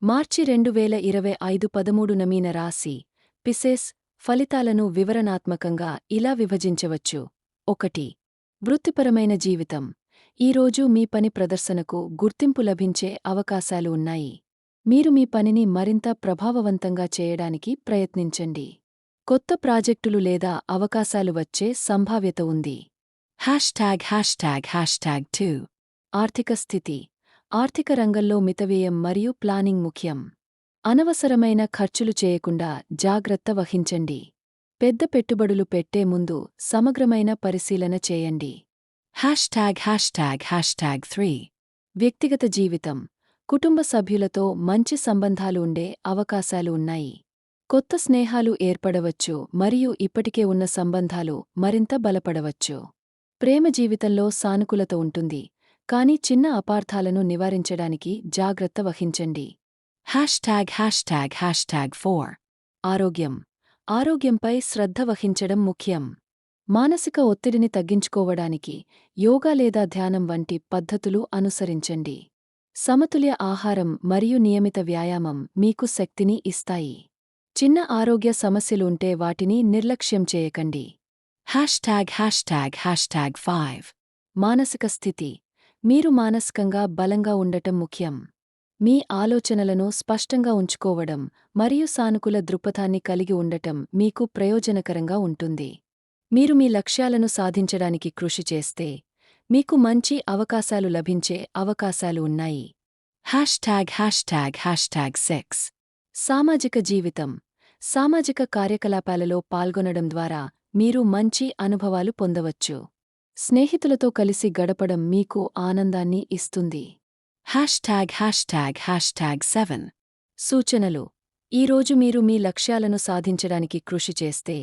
మార్చి 2025 13న మీన రాశి పిసెస్ ఫలితాలను వివరణాత్మకంగా ఇలా విభజించవచ్చు. 1. వృత్తిపరమైన జీవితం. ఈరోజు మీ పని ప్రదర్శనకు గుర్తింపు లభించే అవకాశాలు ఉన్నాయి. మీరు మీ పనిని మరింత ప్రభావవంతంగా చేయడానికి ప్రయత్నించండి. కొత్త ప్రాజెక్టులు లేదా అవకాశాలు వచ్చే సంభావ్యత ఉంది. ####2 ఆర్థిక స్థితి. ఆర్థిక రంగంలో మితవ్యయం మరియు ప్లానింగ్ ముఖ్యం. అనవసరమైన ఖర్చులు చేయకుండా జాగ్రత్త వహించండి. పెద్ద పెట్టుబడులు పెట్టే ముందు సమగ్రమైన పరిశీలన చేయండి. ####3 వ్యక్తిగత జీవితం. కుటుంబ సభ్యులతో మంచి సంబంధాలు ఉండే అవకాశాలు ఉన్నాయి. కొత్త స్నేహాలు ఏర్పడవచ్చు మరియు ఇప్పటికే ఉన్న సంబంధాలు మరింత బలపడవచ్చు. ప్రేమ జీవితంలో సానుకూలత ఉంటుంది, కానీ చిన్న అపార్థాలను నివారించడానికి జాగ్రత్త వహించండి. ###4 ఆరోగ్యం. ఆరోగ్యంపై శ్రద్ధ వహించడం ముఖ్యం. మానసిక ఒత్తిడిని తగ్గించుకోవడానికి యోగా లేదా ధ్యానం వంటి పద్ధతులు అనుసరించండి. సమతుల్య ఆహారం మరియు నియమిత వ్యాయామం మీకు శక్తిని ఇస్తాయి. చిన్న ఆరోగ్య సమస్యలు ఉంటే వాటిని నిర్లక్ష్యం చేయకండి. ###5 మానసిక స్థితి. మీరు మానసికంగా బలంగా ఉండటం ముఖ్యం. మీ ఆలోచనలను స్పష్టంగా ఉంచుకోవడం మరియు సానుకూల దృక్పథాన్ని కలిగి ఉండటం మీకు ప్రయోజనకరంగా ఉంటుంది. మీరు మీ లక్ష్యాలను సాధించడానికి కృషి చేస్తే, మీకు మంచి అవకాశాలు లభించే అవకాశాలు ఉన్నాయి. ###6 సామాజిక జీవితం. సామాజిక కార్యకలాపాలలో పాల్గొనడం ద్వారా మీరు మంచి అనుభవాలు పొందవచ్చు. స్నేహితులతో కలిసి గడపడం మీకు ఆనందాన్ని ఇస్తుంది. ###7 సూచనలు. ఈరోజు మీరు మీ లక్ష్యాలను సాధించడానికి కృషి చేస్తే,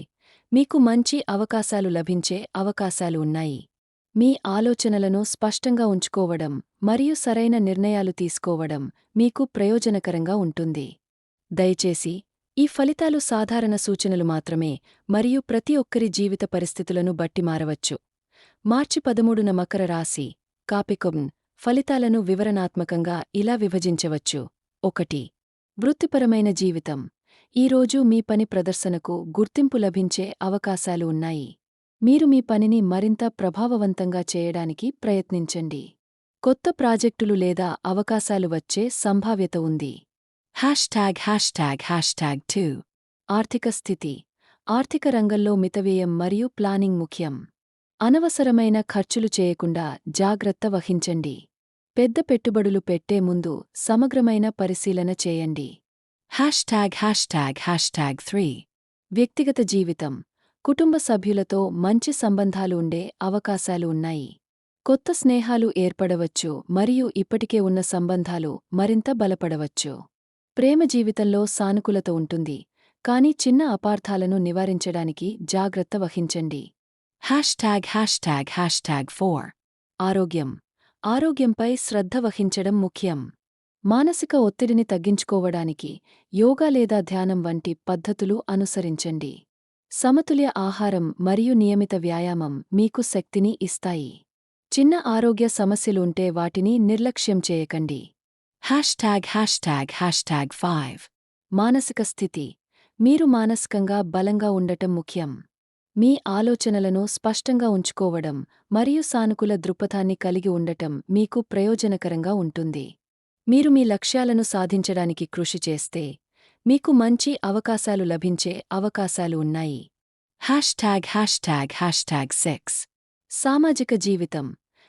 మీకు మంచి అవకాశాలు లభించే అవకాశాలు ఉన్నాయి. మీ ఆలోచనలను స్పష్టంగా ఉంచుకోవడం మరియు సరైన నిర్ణయాలు తీసుకోవడం మీకు ప్రయోజనకరంగా ఉంటుంది. దయచేసి ఈ ఫలితాలు సాధారణ సూచనలు మాత్రమే మరియు ప్రతి ఒక్కరి జీవిత పరిస్థితులను బట్టి మారవచ్చు. మార్చి 13న మకర రాశి కాపికొన్ ఫలితాలను వివరణాత్మకంగా ఇలా విభజించవచ్చు. 1. వృత్తిపరమైన జీవితం. ఈరోజు మీ పని ప్రదర్శనకు గుర్తింపు లభించే అవకాశాలు ఉన్నాయి. మీరు మీ పనిని మరింత ప్రభావవంతంగా చేయడానికి ప్రయత్నించండి. కొత్త ప్రాజెక్టులు లేదా అవకాశాలు వచ్చే సంభావ్యత ఉంది. ###2 ఆర్థిక స్థితి. ఆర్థిక రంగంలో మితవ్యయం మరియు ప్లానింగ్ ముఖ్యం. అనవసరమైన ఖర్చులు చేయకుండా జాగ్రత్త వహించండి. పెద్ద పెట్టుబడులు పెట్టే ముందు సమగ్రమైన పరిశీలన చేయండి. ###3 వ్యక్తిగత జీవితం. కుటుంబ సభ్యులతో మంచి సంబంధాలు ఉండే అవకాశాలు ఉన్నాయి. కొత్త స్నేహాలు ఏర్పడవచ్చు మరియు ఇప్పటికే ఉన్న సంబంధాలు మరింత బలపడవచ్చు. ప్రేమ జీవితంలో సానుకూలత ఉంటుంది, కానీ చిన్న అపార్థాలను నివారించడానికి జాగ్రత్త వహించండి. ###4 ఆరోగ్యం. ఆరోగ్యంపై శ్రద్ధ వహించడం ముఖ్యం. మానసిక ఒత్తిడిని తగ్గించుకోవడానికి యోగా లేదా ధ్యానం వంటి పద్ధతులు అనుసరించండి. సమతుల్య ఆహారం మరియు నియమిత వ్యాయామం మీకు శక్తిని ఇస్తాయి. చిన్న ఆరోగ్య సమస్యలు ఉంటే వాటిని నిర్లక్ష్యం చేయకండి. ###5 మానసిక స్థితి. మీరు మానసికంగా బలంగా ఉండటం ముఖ్యం. మీ ఆలోచనలను స్పష్టంగా ఉంచుకోవడం మరియు సానుకూల దృక్పథాన్ని కలిగి ఉండటం మీకు ప్రయోజనకరంగా ఉంటుంది. మీరు మీ లక్ష్యాలను సాధించడానికి కృషి చేస్తే, మీకు మంచి అవకాశాలు లభించే అవకాశాలు ఉన్నాయి. ###6 సామాజిక జీవితం.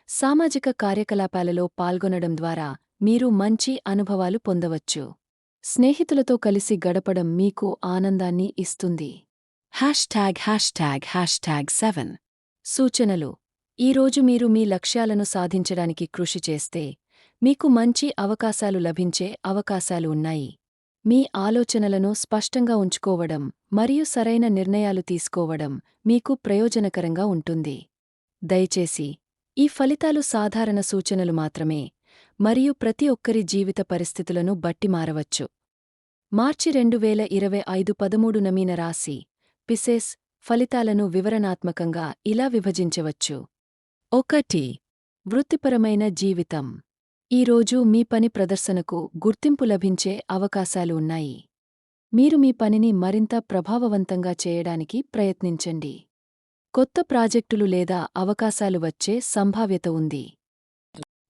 సామాజిక కార్యకలాపాలలో పాల్గొనడం ద్వారా మీరు మంచి అనుభవాలు పొందవచ్చు. స్నేహితులతో కలిసి గడపడం మీకు ఆనందాన్ని ఇస్తుంది. ###7 సూచనలు. ఈరోజు మీరు మీ లక్ష్యాలను సాధించడానికి కృషి చేస్తే, మీకు మంచి అవకాశాలు లభించే అవకాశాలు ఉన్నాయి. మీ ఆలోచనలను స్పష్టంగా ఉంచుకోవడం మరియు సరైన నిర్ణయాలు తీసుకోవడం మీకు ప్రయోజనకరంగా ఉంటుంది. దయచేసి ఈ ఫలితాలు సాధారణ సూచనలు మాత్రమే మరియు ప్రతి ఒక్కరి జీవిత పరిస్థితులను బట్టి మారవచ్చు. మార్చి 2025 13న మీన రాశి పిసెస్ ఫలితాలను వివరణాత్మకంగా ఇలా విభజించవచ్చు. 1. వృత్తిపరమైన జీవితం. ఈరోజు మీ పని ప్రదర్శనకు గుర్తింపు లభించే అవకాశాలు ఉన్నాయి. మీరు మీ పనిని మరింత ప్రభావవంతంగా చేయడానికి ప్రయత్నించండి. కొత్త ప్రాజెక్టులు లేదా అవకాశాలు వచ్చే సంభావ్యత ఉంది.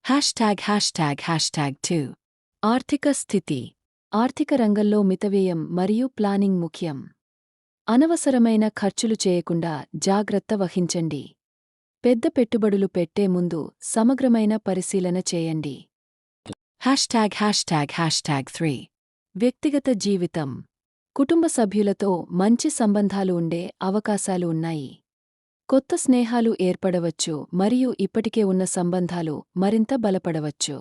####2 ఆర్థిక స్థితి. ఆర్థిక రంగంలో మితవ్యయం మరియు ప్లానింగ్ ముఖ్యం. అనవసరమైన ఖర్చులు చేయకుండా జాగ్రత్త వహించండి. పెద్ద పెట్టుబడులు పెట్టే ముందు సమగ్రమైన పరిశీలన చేయండి. ###3 వ్యక్తిగత జీవితం. కుటుంబ సభ్యులతో మంచి సంబంధాలు ఉండే అవకాశాలు ఉన్నాయి. కొత్త స్నేహాలు ఏర్పడవచ్చు మరియు ఇప్పటికే ఉన్న సంబంధాలు మరింత బలపడవచ్చు.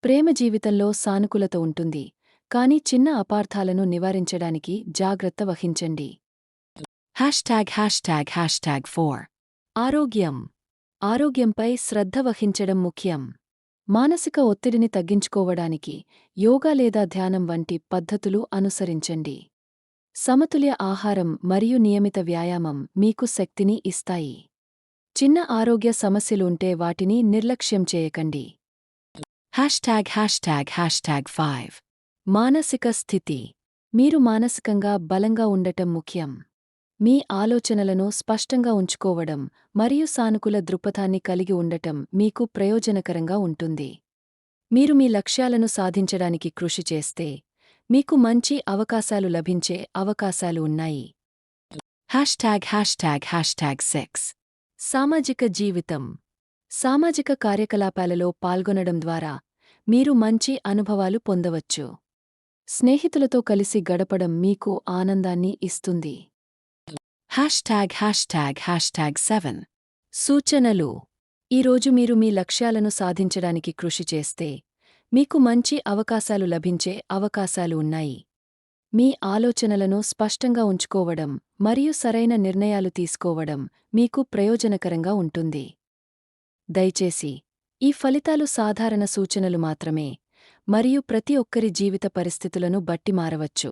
ప్రేమ జీవితంలో సానుకూలత ఉంటుంది, కానీ చిన్న అపార్థాలను నివారించడానికి జాగ్రత్త వహించండి. ###4 ఆరోగ్యం. ఆరోగ్యంపై శ్రద్ధ వహించడం ముఖ్యం. మానసిక ఒత్తిడిని తగ్గించుకోవడానికి యోగా లేదా ధ్యానం వంటి పద్ధతులు అనుసరించండి. సమతుల్య ఆహారం మరియు నియమిత వ్యాయామం మీకు శక్తిని ఇస్తాయి. చిన్న ఆరోగ్య సమస్యలు ఉంటే వాటిని నిర్లక్ష్యం చేయకండి. ###5 మానసిక స్థితి. మీరు మానసికంగా బలంగా ఉండటం ముఖ్యం. మీ ఆలోచనలను స్పష్టంగా ఉంచుకోవడం మరియు సానుకూల దృక్పథాన్ని కలిగి ఉండటం మీకు ప్రయోజనకరంగా ఉంటుంది. మీరు మీ లక్ష్యాలను సాధించడానికి కృషి చేస్తే, మీకు మంచి అవకాశాలు లభించే అవకాశాలు ఉన్నాయి. ###6 సామాజిక జీవితం. సామాజిక కార్యకలాపాలలో పాల్గొనడం ద్వారా మీరు మంచి అనుభవాలు పొందవచ్చు. స్నేహితులతో కలిసి గడపడం మీకు ఆనందాన్ని ఇస్తుంది. ###7 సూచనలు. ఈరోజు మీరు మీ లక్ష్యాలను సాధించడానికి కృషి చేస్తే, మీకు మంచి అవకాశాలు లభించే అవకాశాలు ఉన్నాయి. మీ ఆలోచనలను స్పష్టంగా ఉంచుకోవడం మరియు సరైన నిర్ణయాలు తీసుకోవడం మీకు ప్రయోజనకరంగా ఉంటుంది. దయచేసి ఈ ఫలితాలు సాధారణ సూచనలు మాత్రమే, మరియు ప్రతి ఒక్కరి జీవిత పరిస్థితులను బట్టి మారవచ్చు.